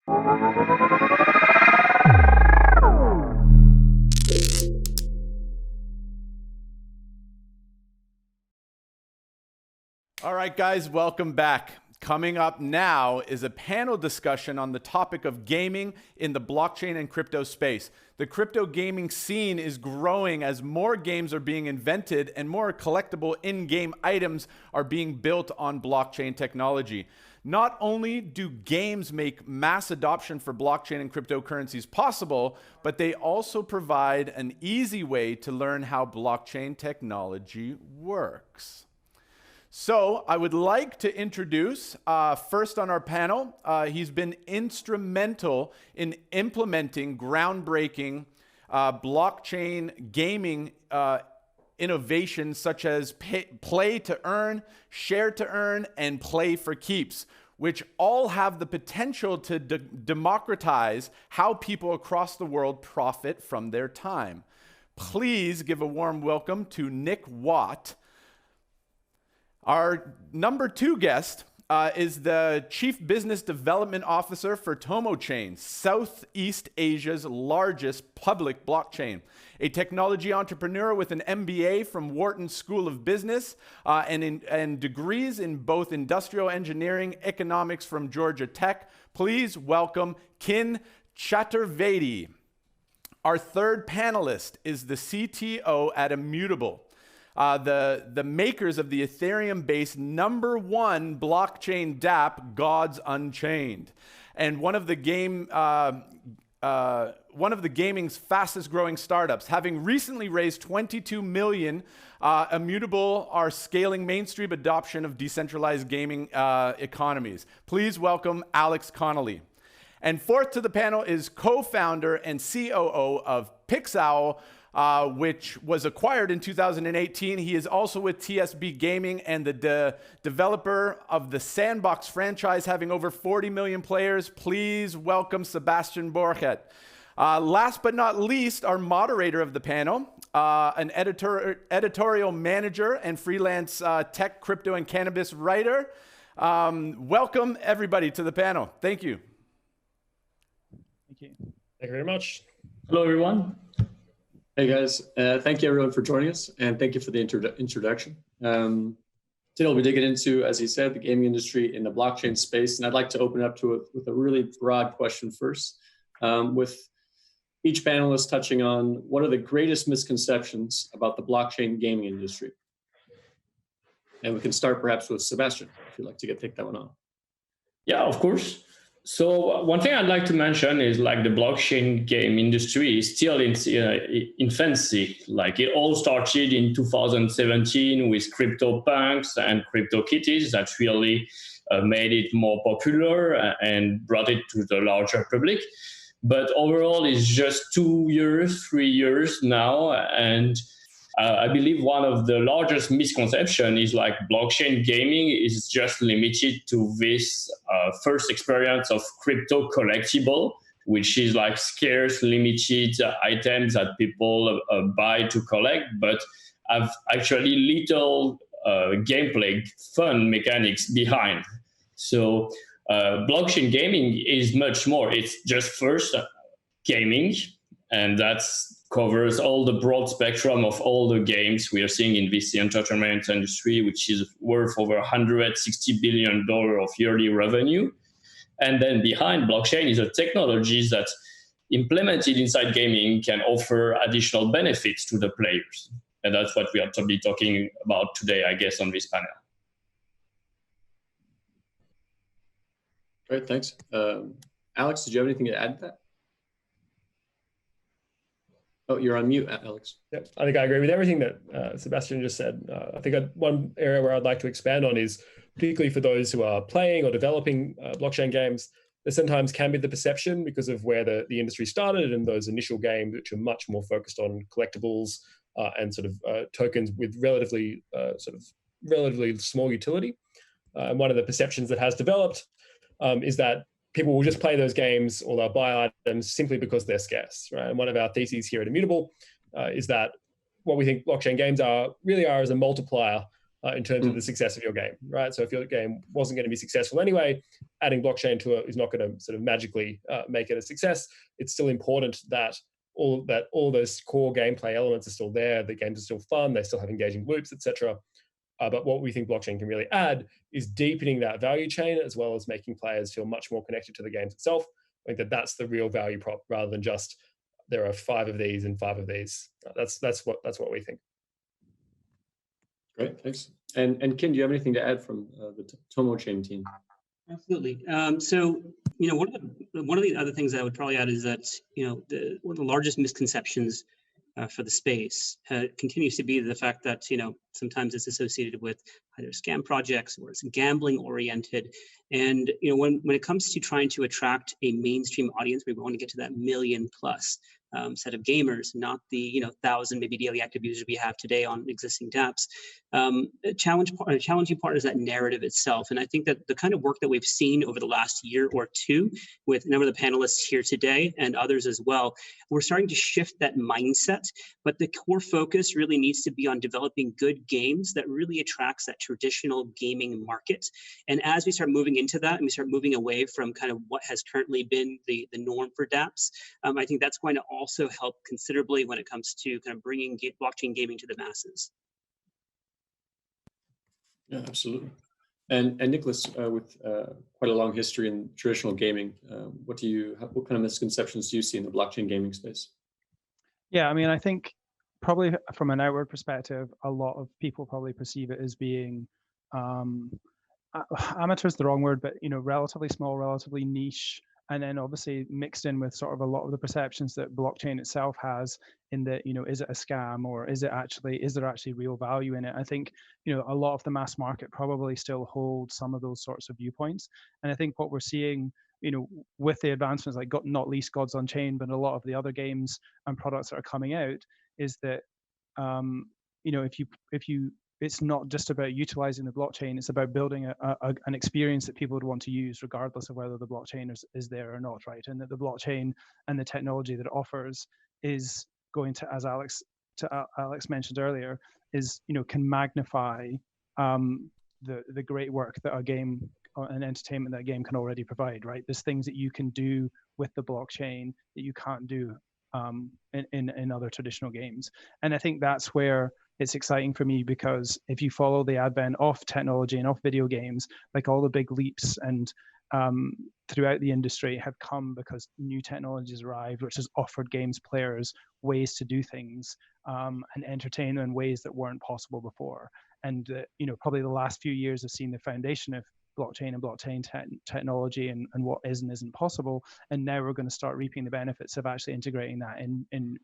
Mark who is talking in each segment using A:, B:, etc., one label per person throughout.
A: All right, guys, welcome back. Coming up now is a panel discussion on the topic of gaming in the blockchain and crypto space. The crypto gaming scene is growing as more games are being invented and more collectible in-game items are being built on blockchain technology. Not only do games make mass adoption for blockchain and cryptocurrencies possible, but they also provide an easy way to learn how blockchain technology works. So I would like to introduce, first on our panel, he's been instrumental in implementing groundbreaking blockchain gaming innovations such as play to earn, share to earn, and play for keeps, which all have the potential to democratize how people across the world profit from their time. Please give a warm welcome to Nick Watt. Our number 2 guest is the Chief Business Development Officer for TomoChain, Southeast Asia's largest public blockchain. A technology entrepreneur with an MBA from Wharton School of Business and degrees in both industrial engineering, economics from Georgia Tech. Please welcome Kin Chaturvedi. Our third panelist is the CTO at Immutable. The makers of the Ethereum-based #1 blockchain dApp, Gods Unchained, and one of the gaming's fastest-growing startups. Having recently raised $22 million, Immutable are scaling mainstream adoption of decentralized gaming economies. Please welcome Alex Connolly. And fourth to the panel is co-founder and COO of Pixowl, which was acquired in 2018. He is also with TSB Gaming and the developer of the Sandbox franchise, having over 40 million players. Please welcome Sebastian Borchet. Last but not least, our moderator of the panel, an editorial manager and freelance tech, crypto, and cannabis writer. Welcome, everybody, to the panel. Thank you.
B: Thank you. Thank you very much.
C: Hello, everyone.
D: Hey guys, thank you everyone for joining us, and thank you for the introduction. Today we'll be digging into, as he said, the gaming industry in the blockchain space, and I'd like to open up with a really broad question first, with each panelist touching on what are the greatest misconceptions about the blockchain gaming industry. And we can start perhaps with Sebastian, if you'd like to take that one on.
C: Yeah, of course. So one thing I'd like to mention is like the blockchain game industry is still in infancy. Like it all started in 2017 with CryptoPunks and CryptoKitties that really made it more popular and brought it to the larger public. But overall, it's just 2 years, 3 years now. And I believe one of the largest misconceptions is like blockchain gaming is just limited to this first experience of crypto collectible, which is like scarce, limited items that people buy to collect, but have actually little gameplay, fun mechanics behind. So blockchain gaming is much more. It's just first gaming, and that's covers all the broad spectrum of all the games we are seeing in this entertainment industry, which is worth over $160 billion of yearly revenue. And then behind blockchain is the technologies that implemented inside gaming can offer additional benefits to the players. And that's what we are to be talking about today, I guess, on this panel.
D: Great, thanks. Alex, did you have anything to add to that? Oh, you're on mute, Alex.
B: Yep, I think I agree with everything that Sebastian just said. I think one area where I'd like to expand on is particularly for those who are playing or developing blockchain games, there sometimes can be the perception because of where the industry started and those initial games, which are much more focused on collectibles and sort of tokens with relatively small utility. And one of the perceptions that has developed is that people will just play those games or they'll buy items simply because they're scarce, right? And one of our theses here at Immutable is that what we think blockchain games really are is a multiplier in terms of the success of your game, right? So if your game wasn't going to be successful anyway, adding blockchain to it is not going to sort of magically make it a success. It's still important that all those core gameplay elements are still there. The games are still fun. They still have engaging loops, etc. But what we think blockchain can really add is deepening that value chain, as well as making players feel much more connected to the games itself. I think that's the real value prop, rather than just there are 5 of these and 5 of these. That's what we think.
D: Great, thanks. And Ken, do you have anything to add from the Tomo Chain team?
E: Absolutely. So, one of the other things I would probably add is that, one of the largest misconceptions for the space continues to be the fact that, sometimes it's associated with either scam projects or it's gambling oriented. And, when it comes to trying to attract a mainstream audience, we want to get to that million plus set of gamers, not the 1,000 maybe daily active users we have today on existing dApps. A challenging part is that narrative itself, and I think that the kind of work that we've seen over the last year or two with a number of the panelists here today and others as well, we're starting to shift that mindset. But the core focus really needs to be on developing good games that really attracts that traditional gaming market. And as we start moving into that, and we start moving away from kind of what has currently been the norm for dApps, I think that's going to also help considerably when it comes to kind of bringing blockchain gaming to the masses.
D: Yeah, absolutely. And Nicholas, with quite a long history in traditional gaming, what kind of misconceptions do you see in the blockchain gaming space?
F: Yeah, I mean, I think probably from an outward perspective, a lot of people probably perceive it as being amateur is the wrong word, but relatively small, relatively niche, and then obviously mixed in with sort of a lot of the perceptions that blockchain itself has in that, is it a scam, or is there actually real value in it? I think, a lot of the mass market probably still hold some of those sorts of viewpoints. And I think what we're seeing, with the advancements, like not least Gods Unchained, but a lot of the other games and products that are coming out, is that, if you it's not just about utilizing the blockchain, it's about building an experience that people would want to use regardless of whether the blockchain is there or not, right? And that the blockchain and the technology that it offers is going to, as Alex mentioned earlier, is, can magnify the great work that a game and entertainment that a game can already provide, right? There's things that you can do with the blockchain that you can't do in other traditional games. And I think that's where it's exciting for me, because if you follow the advent of technology and of video games, like all the big leaps and throughout the industry have come because new technologies arrived, which has offered games players ways to do things and entertain in ways that weren't possible before. And probably the last few years have seen the foundation of blockchain and blockchain technology and what is and isn't possible. And now we're going to start reaping the benefits of actually integrating that in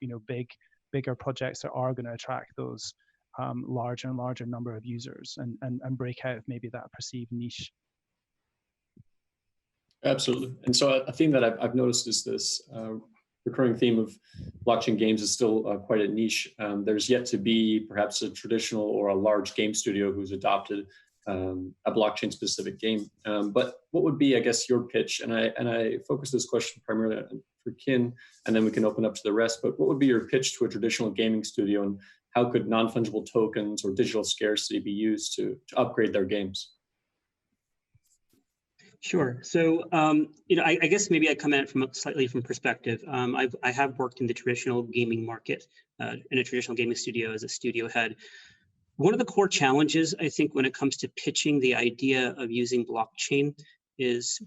F: bigger projects that are going to attract those larger and larger number of users and break out of maybe that perceived niche.
D: Absolutely. And so a theme that I've noticed is this recurring theme of blockchain games is still quite a niche. There's yet to be perhaps a traditional or a large game studio who's adopted a blockchain specific game. But what would be, I guess, your pitch? And I focus this question primarily for Kin, and then we can open up to the rest. But what would be your pitch to a traditional gaming studio, and how could non-fungible tokens or digital scarcity be used to upgrade their games?
E: Sure. So, I guess maybe I come at it from slightly from perspective. I have worked in the traditional gaming market in a traditional gaming studio as a studio head. One of the core challenges, I think, when it comes to pitching the idea of using blockchain is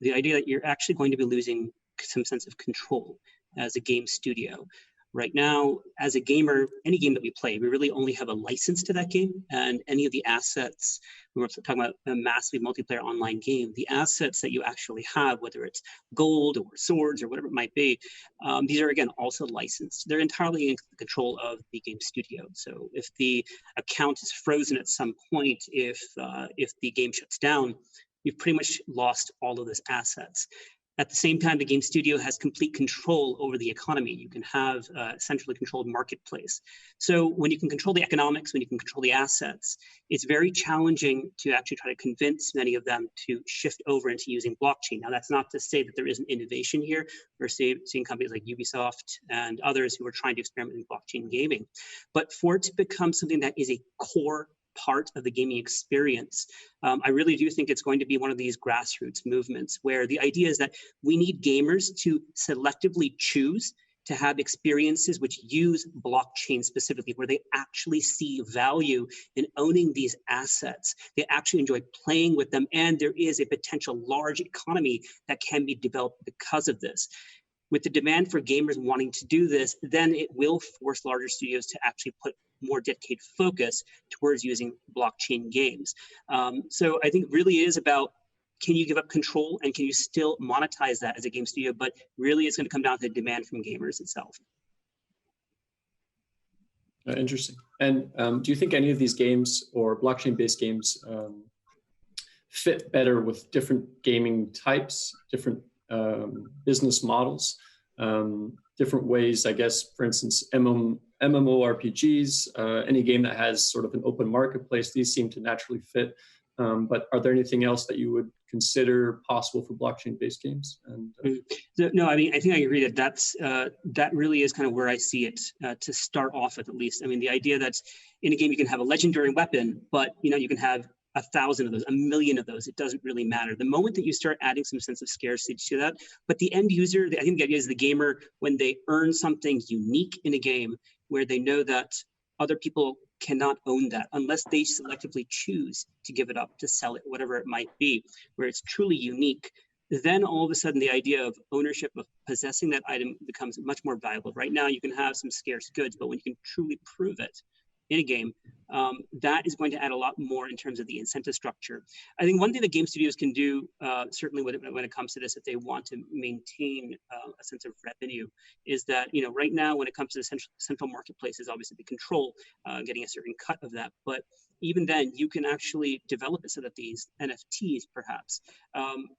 E: the idea that you're actually going to be losing some sense of control as a game studio. Right now, as a gamer, any game that we play, we really only have a license to that game, and any of the assets, when we're talking about a massively multiplayer online game, the assets that you actually have, whether it's gold or swords or whatever it might be, these are, again, also licensed. They're entirely in control of the game studio. So if the account is frozen at some point, if the game shuts down, you've pretty much lost all of those assets. At the same time, the game studio has complete control over the economy. You can have a centrally controlled marketplace. So when you can control the economics, when you can control the assets, it's very challenging to actually try to convince many of them to shift over into using blockchain. Now, that's not to say that there isn't innovation here. We're seeing companies like Ubisoft and others who are trying to experiment in blockchain gaming. But for it to become something that is a core part of the gaming experience. I really do think it's going to be one of these grassroots movements where the idea is that we need gamers to selectively choose to have experiences which use blockchain specifically, where they actually see value in owning these assets. They actually enjoy playing with them, and there is a potential large economy that can be developed because of this. With the demand for gamers wanting to do this, then it will force larger studios to actually put more dedicated focus towards using blockchain games. So I think really it is about, can you give up control and can you still monetize that as a game studio? But really it's going to come down to the demand from gamers itself.
D: Interesting. And do you think any of these games or blockchain-based games fit better with different gaming types, different business models, different ways, I guess, for instance, MMORPGs, any game that has sort of an open marketplace, these seem to naturally fit. But are there anything else that you would consider possible for blockchain-based games? And
E: no, I mean, I think I agree that that really is kind of where I see it to start off with, at least. I mean, the idea that in a game you can have a legendary weapon, but you can have 1,000 of those, 1,000,000 of those, it doesn't really matter. The moment that you start adding some sense of scarcity to that, but the end user, I think the idea is the gamer, when they earn something unique in a game where they know that other people cannot own that unless they selectively choose to give it up, to sell it, whatever it might be, where it's truly unique, then all of a sudden the idea of ownership, of possessing that item, becomes much more valuable. Right now you can have some scarce goods, but when you can truly prove it in a game, that is going to add a lot more in terms of the incentive structure. I think one thing that game studios can do, certainly when it comes to this, if they want to maintain a sense of revenue, is that right now when it comes to the central marketplaces, obviously they control getting a certain cut of that. But even then, you can actually develop it so that these NFTs perhaps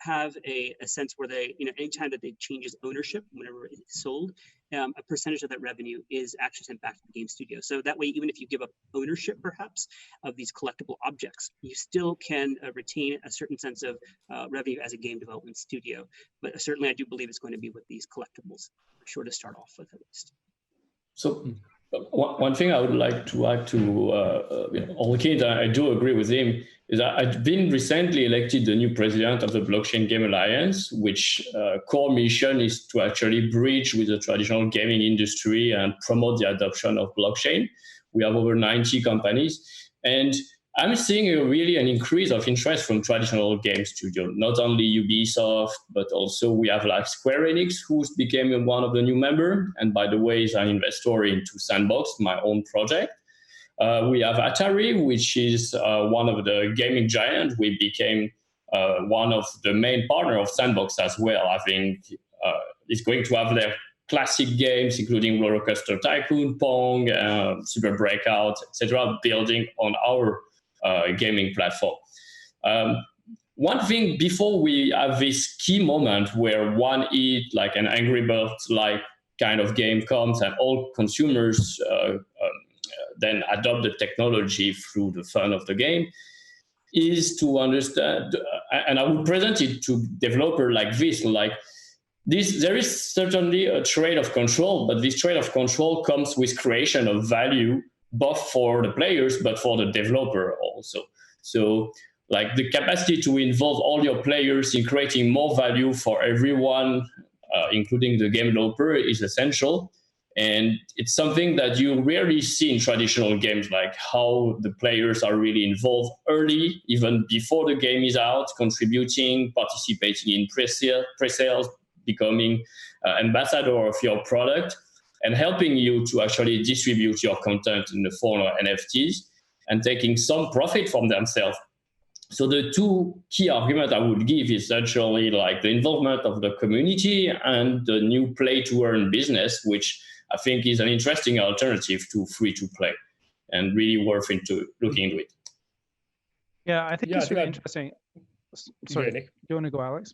E: have a sense where they, anytime that they changes ownership, whenever it's sold, a percentage of that revenue is actually sent back to the game studio. So that way, even if you give up ownership perhaps of these collectible objects, you still can retain a certain sense of revenue as a game development studio. But certainly I do believe it's going to be with these collectibles, for sure, to start off with at least.
C: So one thing I would like to add to Olkin, I do agree with him, is that I've been recently elected the new president of the Blockchain Game Alliance, which core mission is to actually bridge with the traditional gaming industry and promote the adoption of blockchain. We have over 90 companies, and I'm seeing really an increase of interest from traditional game studios, not only Ubisoft, but also we have like Square Enix, who became one of the new members, and by the way, is an investor into Sandbox, my own project. We have Atari, which is one of the gaming giants. We became one of the main partner of Sandbox as well. I think it's going to have their classic games, including Roller Coaster Tycoon, Pong, Super Breakout, etc., building on our gaming platform. One thing before we have this key moment where one hit, like an Angry Birds like kind of game comes and all consumers then adopt the technology through the fun of the game, is to understand, and I would present it to developer like this, there is certainly a trade of control, but this trade of control comes with creation of value, both for the players, but for the developer also. So like the capacity to involve all your players in creating more value for everyone, including the game developer, is essential. And it's something that you rarely see in traditional games, like how the players are really involved early, even before the game is out, contributing, participating in pre-sales, becoming ambassador of your product, and helping you to actually distribute your content in the form of NFTs and taking some profit from themselves. So the two key arguments I would give is actually like the involvement of the community and the new play-to-earn business, which I think is an interesting alternative to free-to-play and really worth looking into it.
F: Yeah, I think it's really interesting. Sorry, do you want to go, Alex?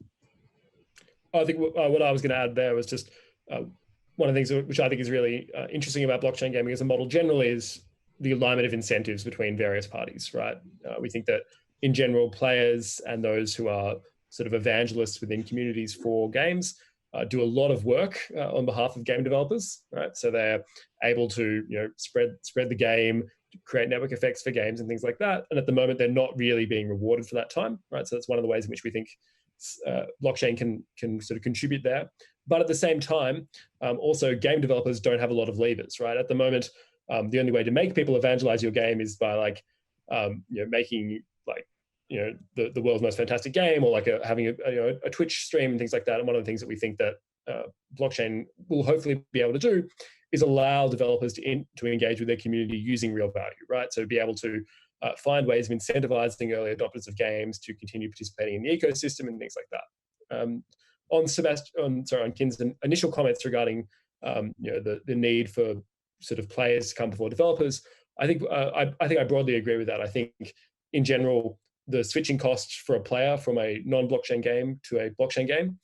B: I think what I was going to add there was just one of the things which I think is really interesting about blockchain gaming as a model generally is the alignment of incentives between various parties, right? We think that in general, players and those who are sort of evangelists within communities for games do a lot of work on behalf of game developers, right? So they're able to spread the game, create network effects for games and things like that. And at the moment, they're not really being rewarded for that time, right? So that's one of the ways in which we think blockchain can sort of contribute there. But at the same time, also game developers don't have a lot of levers, right? At the moment, the only way to make people evangelize your game is by like, making like, the world's most fantastic game, or like having a Twitch stream and things like that. And one of the things that we think that blockchain will hopefully be able to do is allow developers to engage with their community using real value, right? So be able to find ways of incentivizing early adopters of games to continue participating in the ecosystem and things like that. On Kin's initial comments regarding the need for sort of players to come before developers, I think I broadly agree with that. I think in general, the switching costs for a player from a non-blockchain game to a blockchain game,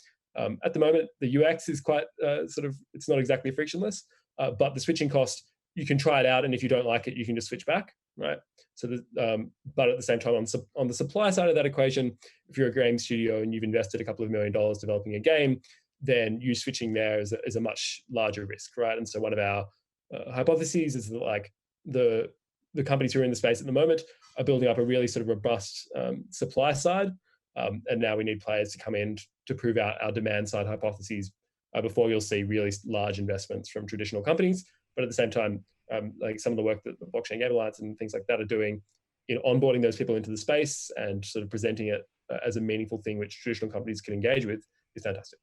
B: at the moment, the UX is quite it's not exactly frictionless, but the switching cost, you can try it out, and if you don't like it, you can just switch back, right? So, but at the same time, on the supply side of that equation, if you're a game studio and you've invested a couple of $1 million developing a game, then you switching there is a much larger risk, right? And so one of our hypotheses is that like the companies who are in the space at the moment are building up a really sort of robust supply side, and now we need players to come in to prove out our demand side hypotheses before you'll see really large investments from traditional companies. But at the same time, like some of the work that the Blockchain Game Alliance and things like that are doing in onboarding those people into the space and sort of presenting it as a meaningful thing which traditional companies can engage with is fantastic.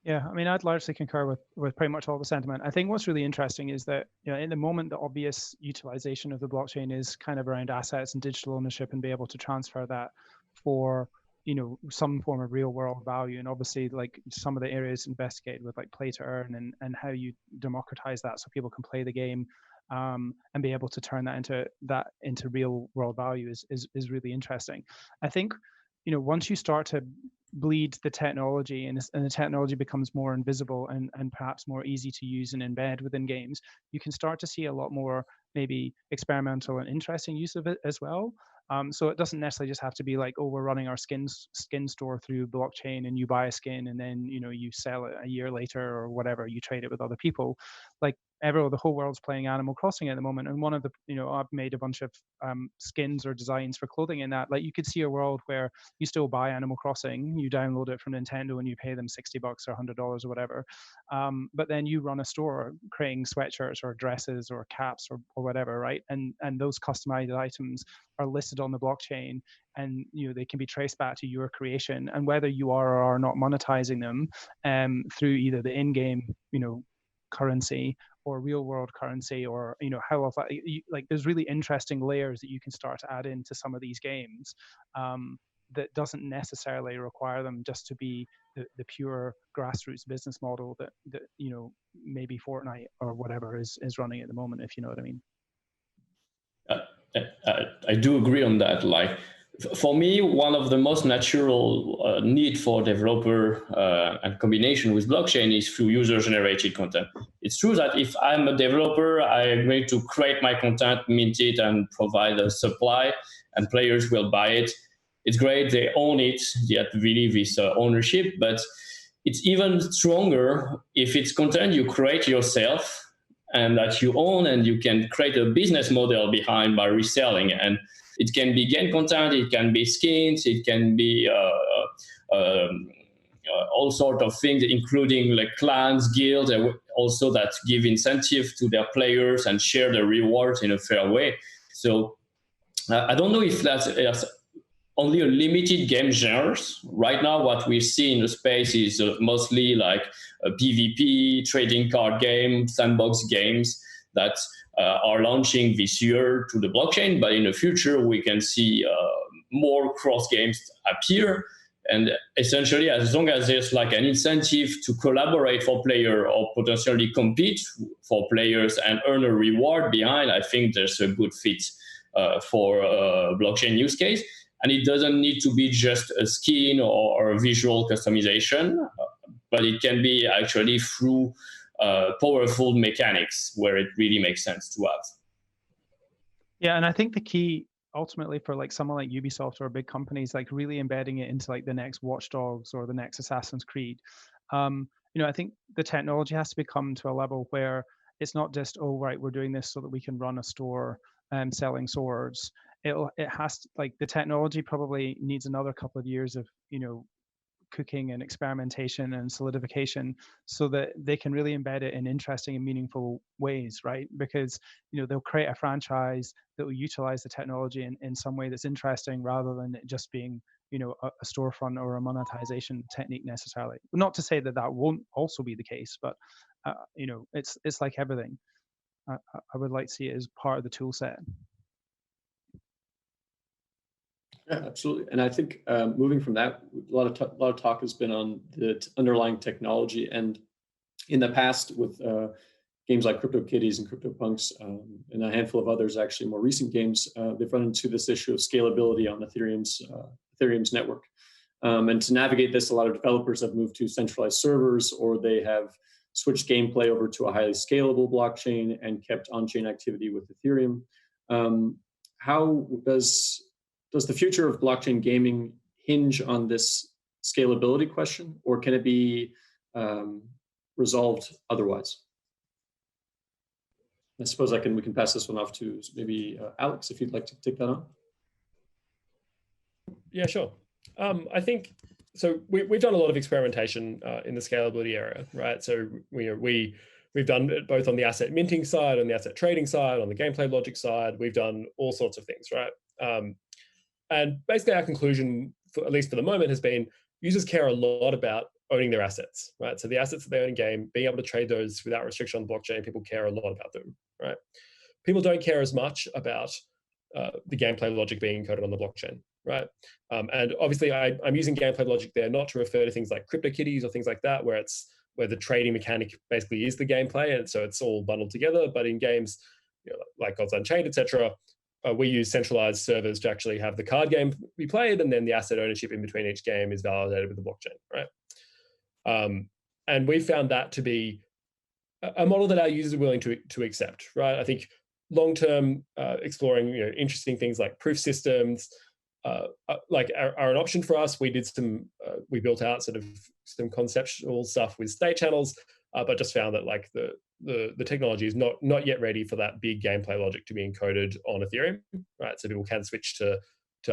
F: Yeah, I mean, I'd largely concur with pretty much all the sentiment. I think what's really interesting is that, in the moment, the obvious utilization of the blockchain is kind of around assets and digital ownership and be able to transfer that for, some form of real world value. And obviously, like some of the areas investigated with like play to earn and how you democratize that so people can play the game and be able to turn that into real world value is really interesting. I think, once you start to bleed the technology and the technology becomes more invisible and perhaps more easy to use and embed within games, you can start to see a lot more maybe experimental and interesting use of it as well. So it doesn't necessarily just have to be like, oh, we're running our skin store through blockchain and you buy a skin and then, you sell it a year later or whatever, you trade it with other people. Like the whole world's playing Animal Crossing at the moment. And one of the, I've made a bunch of skins or designs for clothing in that. Like you could see a world where you still buy Animal Crossing, you download it from Nintendo and you pay them $60 or $100 or whatever. But then you run a store creating sweatshirts or dresses or caps or whatever, right? And those customized items are listed on the blockchain and they can be traced back to your creation, and whether you are or are not monetizing them through either the in-game currency or real world currency, or how else, like there's really interesting layers that you can start to add into some of these games that doesn't necessarily require them just to be the pure grassroots business model that maybe Fortnite or whatever is running at the moment, if you know what I mean.
C: I do agree on that. Like, for me, one of the most natural need for developer and combination with blockchain is through user-generated content. It's true that if I'm a developer, I'm going to create my content, mint it, and provide a supply, and players will buy it. It's great, they own it, they have really this ownership, but it's even stronger if it's content you create yourself and that you own, and you can create a business model behind by reselling. And it can be game content, it can be skins, it can be all sorts of things, including like clans, guilds, and also that give incentive to their players and share the rewards in a fair way. So I don't know if that's only a limited game genres. Right now, what we see in the space is mostly like a PvP, trading card game, sandbox games that are launching this year to the blockchain. But in the future, we can see more cross games appear. And essentially, as long as there's like an incentive to collaborate for player or potentially compete for players and earn a reward behind, I think there's a good fit for a blockchain use case. And it doesn't need to be just a skin or a visual customization, but it can be actually through powerful mechanics where it really makes sense to have.
F: Yeah, and I think the key ultimately for like someone like Ubisoft or big companies, like really embedding it into like the next Watch Dogs or the next Assassin's Creed, I think the technology has to become to a level where it's not just, oh, right, we're doing this so that we can run a store selling swords. It has to, like, the technology probably needs another couple of years of, cooking and experimentation and solidification so that they can really embed it in interesting and meaningful ways, right? Because they'll create a franchise that will utilize the technology in some way that's interesting rather than it just being a storefront or a monetization technique necessarily. Not to say that that won't also be the case, but it's like everything. I would like to see it as part of the tool set.
D: Yeah, absolutely. And I think moving from that, a lot of talk has been on the underlying technology. And in the past, with games like CryptoKitties and CryptoPunks, and a handful of others, actually more recent games, they've run into this issue of scalability on Ethereum's network. And to navigate this, a lot of developers have moved to centralized servers, or they have switched gameplay over to a highly scalable blockchain and kept on-chain activity with Ethereum. How does the future of blockchain gaming hinge on this scalability question, or can it be resolved otherwise? I suppose we can pass this one off to maybe Alex, if you'd like to take that on.
B: Yeah, sure. I think so. We've done a lot of experimentation in the scalability area, right? So we've done it both on the asset minting side, on the asset trading side, on the gameplay logic side. We've done all sorts of things, right? And basically our conclusion, at least for the moment, has been users care a lot about owning their assets, right? So the assets that they own in game, being able to trade those without restriction on the blockchain, people care a lot about them, right? People don't care as much about the gameplay logic being encoded on the blockchain, right? And obviously I'm using gameplay logic there not to refer to things like CryptoKitties or things like that, where the trading mechanic basically is the gameplay, and so it's all bundled together. But in games like Gods Unchained, etc., we use centralized servers to actually have the card game be played, and then the asset ownership in between each game is validated with the blockchain, right? And we found that to be a model that our users are willing to accept, right? I think long-term exploring interesting things like proof systems are an option for us. We built out sort of some conceptual stuff with state channels, but just found that like the technology is not yet ready for that big gameplay logic to be encoded on Ethereum, right? So people can switch to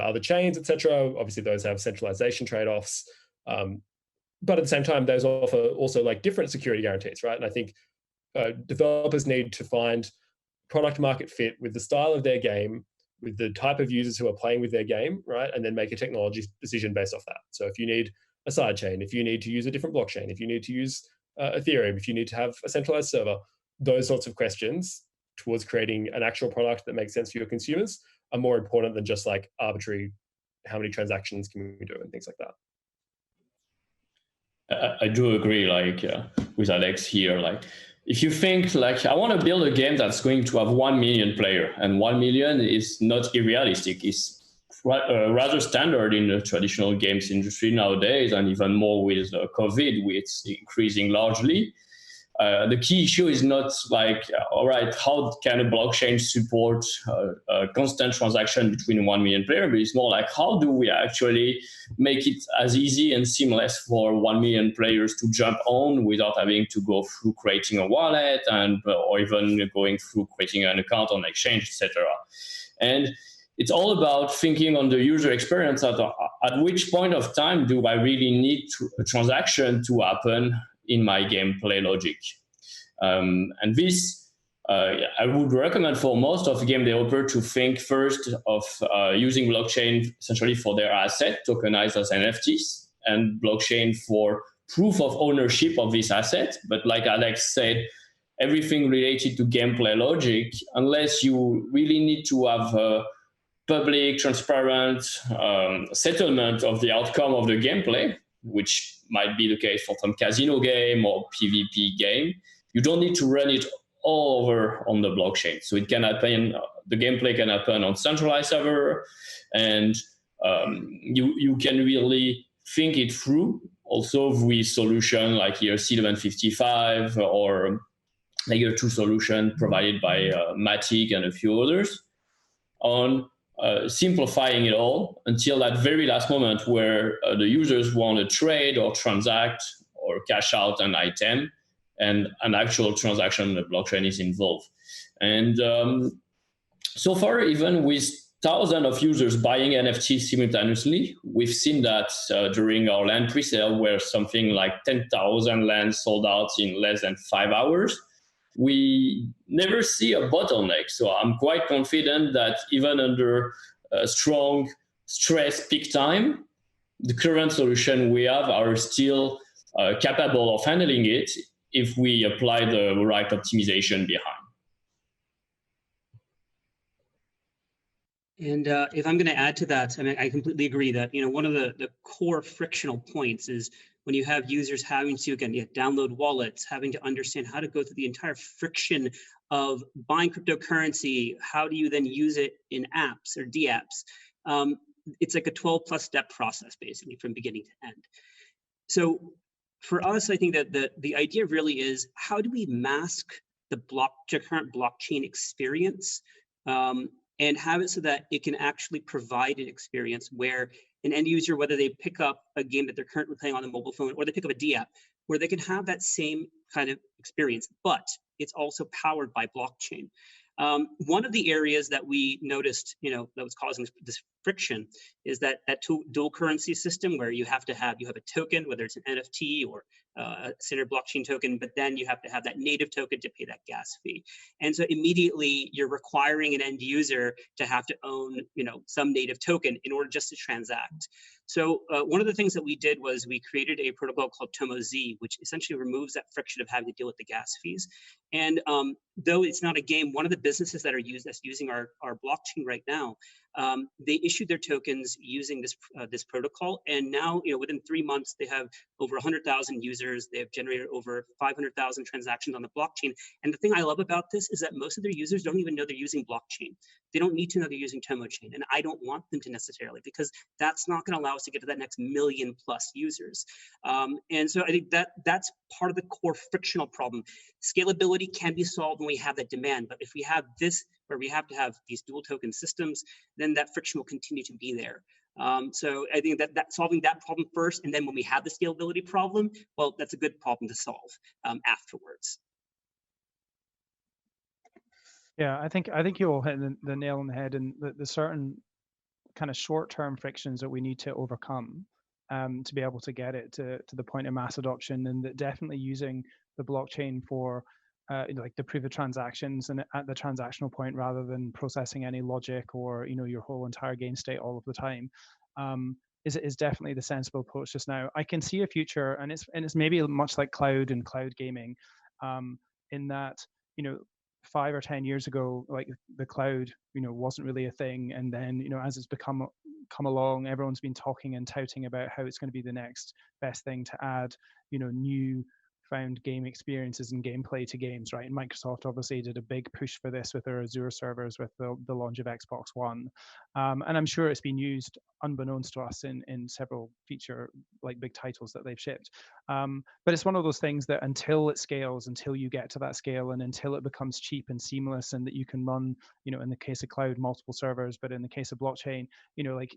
B: other chains, etc. Obviously, those have centralization trade-offs, but at the same time, those offer also like different security guarantees, right? And I think developers need to find product market fit with the style of their game, with the type of users who are playing with their game, right? And then make a technology decision based off that. So if you need a sidechain, if you need to use a different blockchain, if you need to use Ethereum, if you need to have a centralized server, those sorts of questions towards creating an actual product that makes sense for your consumers are more important than just like arbitrary, how many transactions can we do and things like that.
C: I do agree, with Alex here. If you think I want to build a game that's going to have 1 million player, and 1 million is not unrealistic. It's rather standard in the traditional games industry nowadays, and even more with COVID, which is increasing largely. The key issue is not all right, how can a blockchain support a constant transaction between 1 million players? But it's more like, how do we actually make it as easy and seamless for 1 million players to jump on without having to go through creating a wallet or even going through creating an account on exchange, etc. And it's all about thinking on the user experience at which point of time do I really need a transaction to happen in my gameplay logic. And this, I would recommend for most of game developers to think first of using blockchain essentially for their asset, tokenized as NFTs, and blockchain for proof of ownership of this asset. But like Alex said, everything related to gameplay logic, unless you really need to have a public, transparent settlement of the outcome of the gameplay, which might be the case for some casino game or PvP game, you don't need to run it all over on the blockchain. So it can happen, the gameplay can happen on centralized server, and you can really think it through. Also with solution like ERC-1155 or layer 2 solution provided by Matic and a few others on simplifying it all until that very last moment where the users want to trade or transact or cash out an item. and an actual transaction on the blockchain is involved. And so far, even with thousands of users buying NFTs simultaneously, we've seen that during our land pre-sale, where something like 10,000 lands sold out in less than 5 hours, we never see a bottleneck. So I'm quite confident that even under a strong stress peak time, the current solution we have are still capable of handling it if we apply the right optimization behind.
E: And if I'm going to add to that, I mean, I completely agree that, one of the core frictional points is when you have users having to, again, download wallets, having to understand how to go through the entire friction of buying cryptocurrency. How do you then use it in apps or dApps? It's like a 12+ step process, basically, from beginning to end. So for us, I think that the idea really is, how do we mask the current blockchain experience and have it so that it can actually provide an experience where an end user, whether they pick up a game that they're currently playing on the mobile phone or they pick up a dApp, where they can have that same kind of experience, but it's also powered by blockchain. One of the areas that we noticed, that was causing this friction is that dual currency system where you have a token, whether it's an NFT or a standard blockchain token, but then you have to have that native token to pay that gas fee. And so immediately you're requiring an end user to have to own, some native token in order just to transact. So one of the things that we did was we created a protocol called TomoZ, which essentially removes that friction of having to deal with the gas fees. And though it's not a game, one of the businesses that's using our blockchain right now, they issued their tokens using this protocol, and now within 3 months they have over 100,000 users. They have generated over 500,000 transactions on the blockchain. And the thing I love about this is that most of their users don't even know they're using blockchain. They don't need to know they're using TomoChain, and I don't want them to necessarily, because that's not going to allow us to get to that next 1 million+ users. And so I think that's part of the core frictional problem. Scalability can be solved when we have that demand, but if we have this, where we have to have these dual token systems, then that friction will continue to be there. So I think that solving that problem first, and then when we have the scalability problem, well, that's a good problem to solve afterwards.
F: Yeah, I think you all hit the nail on the head, and the certain kind of short-term frictions that we need to overcome to be able to get it to the point of mass adoption, and that definitely using the blockchain for like the proof of transactions and at the transactional point, rather than processing any logic or your whole entire game state all of the time, is definitely the sensible approach just now. I can see a future, and it's maybe much like cloud and cloud gaming, in that 5 or 10 years ago, like the cloud, wasn't really a thing, and then as it's come along, everyone's been talking and touting about how it's going to be the next best thing to add, new found game experiences and gameplay to games, right? And Microsoft obviously did a big push for this with their Azure servers with the launch of Xbox One, and I'm sure it's been used unbeknownst to us in several feature like big titles that they've shipped. But it's one of those things that until it scales, until you get to that scale, and until it becomes cheap and seamless, and that you can run, in the case of cloud, multiple servers, but in the case of blockchain, like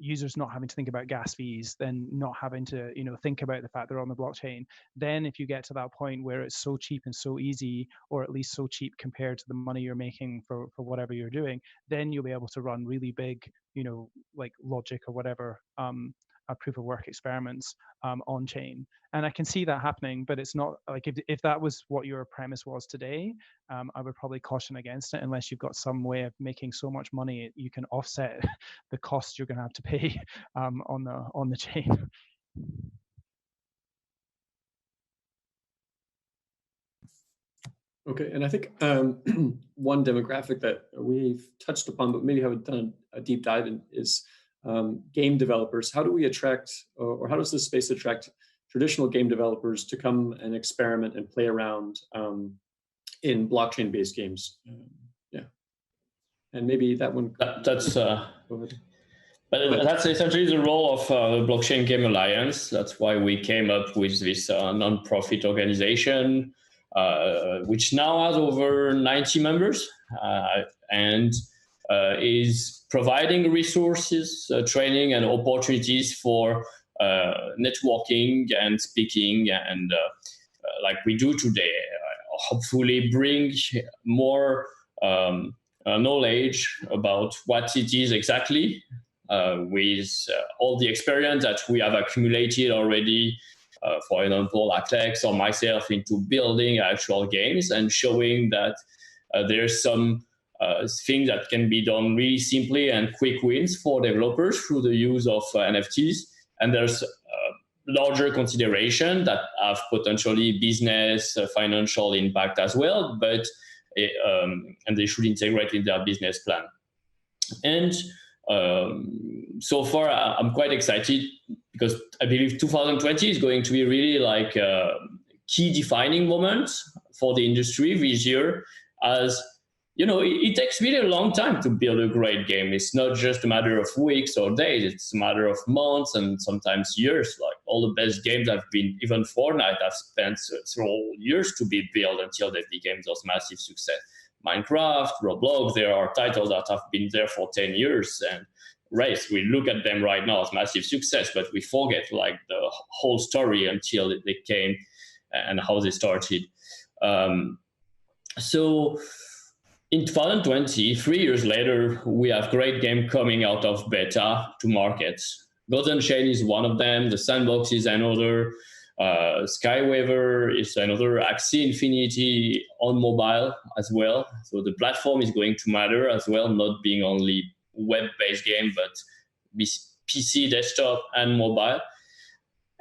F: users not having to think about gas fees, then not having to think about the fact they're on the blockchain, then if you get to that point where it's so cheap and so easy, or at least so cheap compared to the money you're making for whatever you're doing, then you'll be able to run really big like logic or whatever proof of work experiments on chain. And I can see that happening, but it's not like if that was what your premise was today, I would probably caution against it, unless you've got some way of making so much money you can offset the cost you're going to have to pay on the chain.
D: Okay, and I think one demographic that we've touched upon, but maybe haven't done a deep dive in, is game developers. How do we attract, or how does this space attract traditional game developers to come and experiment and play around in blockchain-based games? Yeah, and maybe that one.
C: That's
D: go ahead.
C: But that's essentially the role of the Blockchain Game Alliance. That's why we came up with this non-profit organization, which now has over 90 members and is providing resources, training, and opportunities for networking and speaking and like we do today. Hopefully bring more knowledge about what it is exactly, with all the experience that we have accumulated already, for example, Alex or myself, into building actual games and showing that there's some things that can be done really simply and quick wins for developers through the use of NFTs. And there's larger consideration that have potentially business, financial impact as well, but and they should integrate in their business plan. And so far, I'm quite excited because I believe 2020 is going to be really like a key defining moment for the industry this year. As you know, it takes really a long time to build a great game. It's not just a matter of weeks or days, it's a matter of months and sometimes years. Like all the best games have been, even Fortnite, have spent several years to be built until they became those massive success. Minecraft, Roblox, there are titles that have been there for 10 years. And Race, we look at them right now as massive success, but we forget like the whole story until they came and how they started. So in 2020, 3 years later, we have great game coming out of beta to market. Golden Chain is one of them. The Sandbox is another. Skywaver is another. Axie Infinity on mobile as well. So the platform is going to matter as well, not being only web-based game, but PC, desktop, and mobile.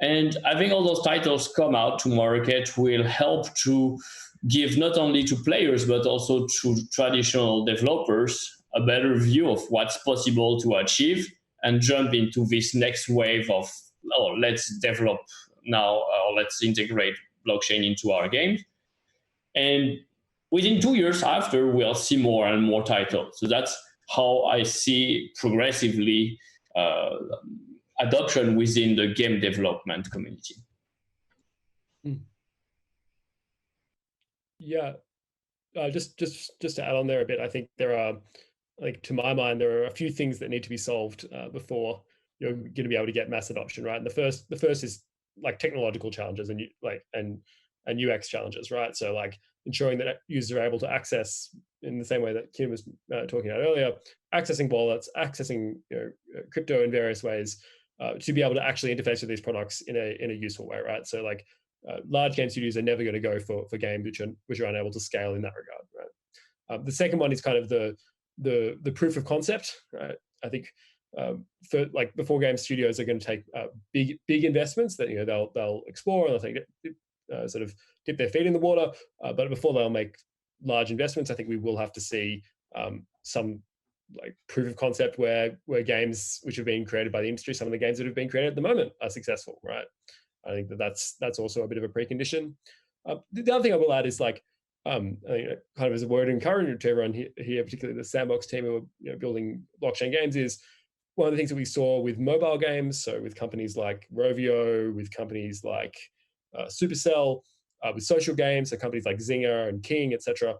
C: And having all those titles come out to market will help to give not only to players, but also to traditional developers a better view of what's possible to achieve and jump into this next wave of, oh, let's develop now, or let's integrate blockchain into our games. And within 2 years after, we'll see more and more titles. So that's how I see progressively adoption within the game development community.
B: Yeah, just to add on there a bit, I think there are, like, to my mind, there are a few things that need to be solved before you're going to be able to get mass adoption, right? And the first is like technological challenges and UX challenges, right? So like ensuring that users are able to access, in the same way that Kim was talking about earlier, accessing wallets, accessing crypto in various ways, to be able to actually interface with these products in a useful way, right? So like large game studios are never going to go for games which are unable to scale in that regard, right? The second one is kind of the proof of concept, right? I think before game studios are going to take big investments that they'll explore and they'll take sort of dip their feet in the water, but before they'll make large investments, I think we will have to see some like proof of concept where games which have been created by the industry, some of the games that have been created at the moment, are successful, right? I think that's also a bit of a precondition. The other thing I will add is like, kind of as a word of encouragement to everyone here, particularly the Sandbox team who are building blockchain games, is one of the things that we saw with mobile games. So with companies like Rovio, with companies like Supercell, with social games, so companies like Zynga and King, etc.,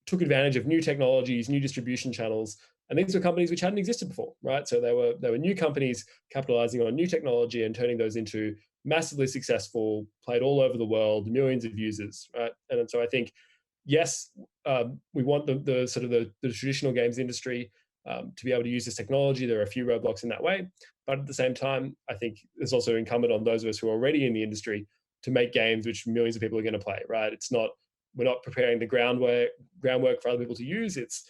B: took advantage of new technologies, new distribution channels, and these were companies which hadn't existed before, right? So they were new companies capitalizing on new technology and turning those into massively successful, played all over the world, millions of users, right? And so I think, yes, we want the sort of the traditional games industry to be able to use this technology. There are a few roadblocks in that way, but at the same time, I think it's also incumbent on those of us who are already in the industry to make games which millions of people are going to play, right? We're not preparing the groundwork for other people to use. It's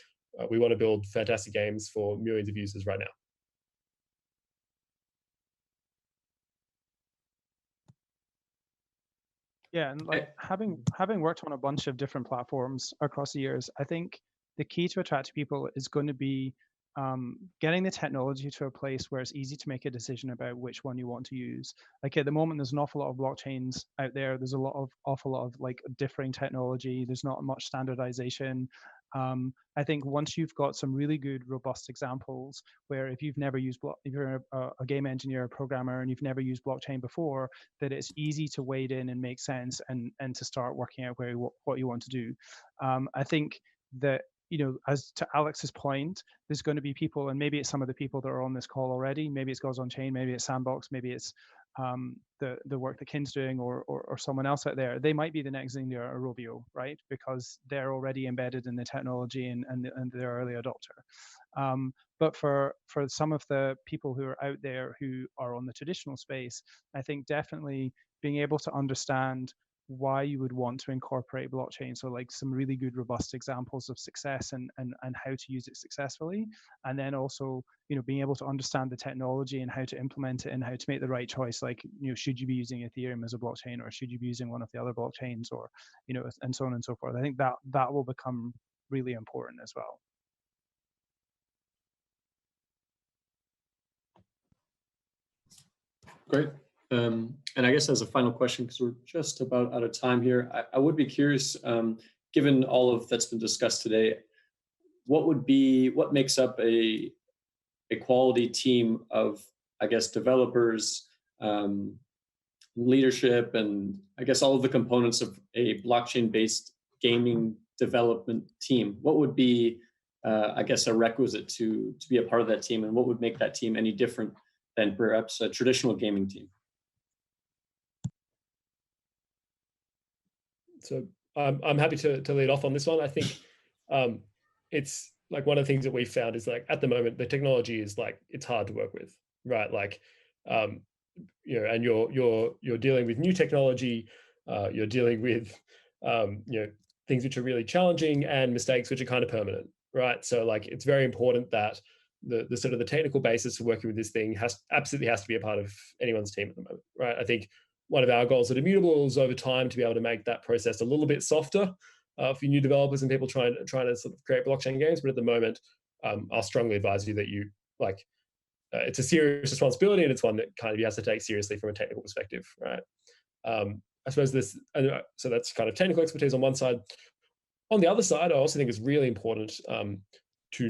B: we want to build fantastic games for millions of users right now.
F: Yeah, and like having worked on a bunch of different platforms across the years, I think the key to attract people is going to be getting the technology to a place where it's easy to make a decision about which one you want to use. Like at the moment, there's an awful lot of blockchains out there. There's awful lot of like differing technology. There's not much standardization. I think once you've got some really good, robust examples where if you've never used, if you're a game engineer, a programmer, and you've never used blockchain before, that it's easy to wade in and make sense and to start working out what you want to do. I think that, as to Alex's point, there's going to be people, and maybe it's some of the people that are on this call already, maybe it's Goes on Chain, maybe it's Sandbox, maybe it's the work that Kin's doing or someone else out there, they might be the next Zynga or Rovio, right? Because they're already embedded in the technology and they're early adopter. But for some of the people who are out there who are on the traditional space, I think definitely being able to understand why you would want to incorporate blockchain. So like some really good, robust examples of success and how to use it successfully. And then also, being able to understand the technology and how to implement it and how to make the right choice. Like, should you be using Ethereum as a blockchain, or should you be using one of the other blockchains, or, and so on and so forth. I think that will become really important as well.
D: Great. And I guess as a final question, because we're just about out of time here, I would be curious, given all of that's been discussed today, what makes up a quality team of, I guess, developers, leadership, and I guess all of the components of a blockchain-based gaming development team? What would be, I guess, a requisite to be a part of that team, and what would make that team any different than perhaps a traditional gaming team?
B: So I'm happy to lead off on this one. I think it's like one of the things that we found is like at the moment the technology is like it's hard to work with, right? Like and you're dealing with new technology, you're dealing with things which are really challenging and mistakes which are kind of permanent, right? So like it's very important that the sort of the technical basis for working with this thing absolutely has to be a part of anyone's team at the moment, right? I think one of our goals at Immutable is over time to be able to make that process a little bit softer for new developers and people trying to sort of create blockchain games. But at the moment, I'll strongly advise you that you it's a serious responsibility, and it's one that kind of you have to take seriously from a technical perspective, right? I suppose so that's kind of technical expertise on one side. On the other side, I also think it's really important to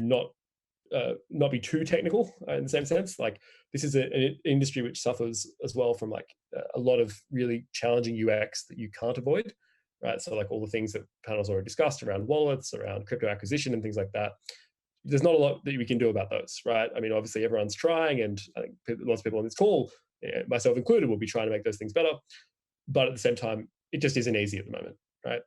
B: not be too technical in the same sense. Like this is an industry which suffers as well from like a lot of really challenging UX that you can't avoid, right? So like all the things that panels already discussed around wallets, around crypto acquisition and things like that. There's not a lot that we can do about those, right? I mean, obviously everyone's trying, and I think lots of people on this call, myself included, will be trying to make those things better. But at the same time, it just isn't easy at the moment, right?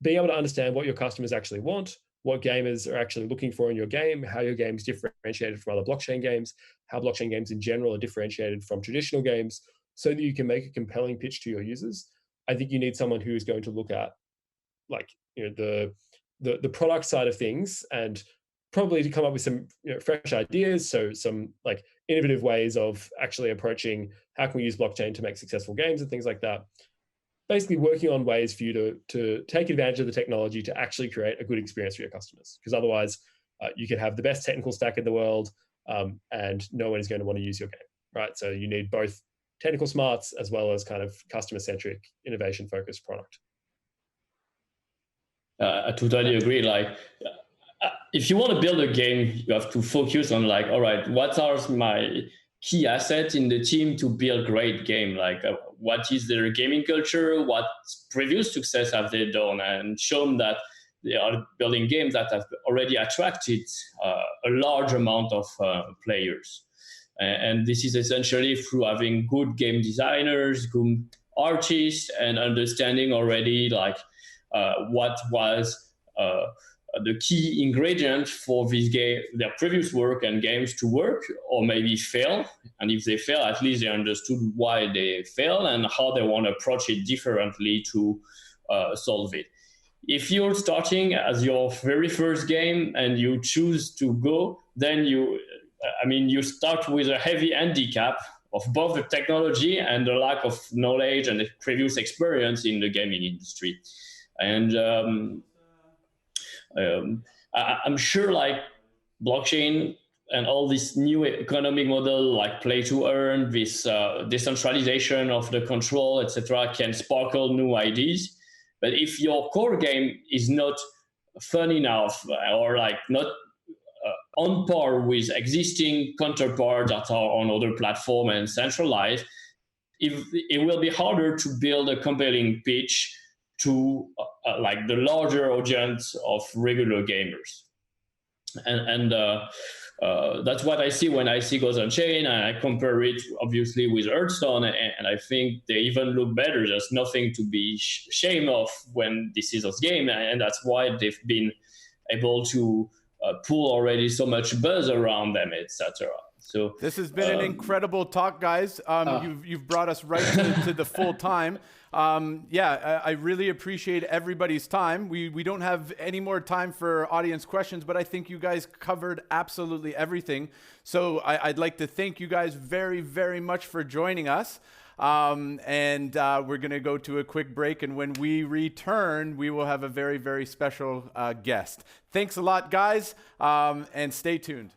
B: Being able to understand what your customers actually want, what gamers are actually looking for in your game, how your game's differentiated from other blockchain games, how blockchain games in general are differentiated from traditional games, so that you can make a compelling pitch to your users. I think you need someone who is going to look at like the product side of things, and probably to come up with some fresh ideas. So some like innovative ways of actually approaching how can we use blockchain to make successful games and things like that. Basically working on ways for you to take advantage of the technology to actually create a good experience for your customers. Because otherwise you could have the best technical stack in the world and no one is going to want to use your game, right? So you need both technical smarts as well as kind of customer-centric, innovation-focused product.
C: I totally agree. Like, if you want to build a game, you have to focus on like, all right, what are my key assets in the team to build great game? Like, what is their gaming culture? What previous success have they done? And show them that they are building games that have already attracted a large amount of players. And this is essentially through having good game designers, good artists, and understanding already like what was the key ingredient for this game, their previous work and games to work, or maybe fail. And if they fail, at least they understood why they fail and how they want to approach it differently to solve it. If you're starting as your very first game and you choose to go, then you start with a heavy handicap of both the technology and the lack of knowledge and the previous experience in the gaming industry. And I'm sure like blockchain and all this new economic model like play to earn, this decentralization of the control, etc., can sparkle new ideas. But if your core game is not fun enough or like not on par with existing counterparts that are on other platforms and centralized, it will be harder to build a compelling pitch to like the larger audience of regular gamers. And That's what I see when I see Ghost Unchained, and I compare it obviously with Hearthstone, and I think they even look better. There's nothing to be ashamed of when this is a game, and that's why they've been able to pull already so much buzz around them, etc. So
A: this has been an incredible talk, guys. You've brought us right to the full time. I really appreciate everybody's time. We don't have any more time for audience questions, but I think you guys covered absolutely everything. So I'd like to thank you guys very, very much for joining us. We're going to go to a quick break, and when we return, we will have a very, very special guest. Thanks a lot, guys, and stay tuned.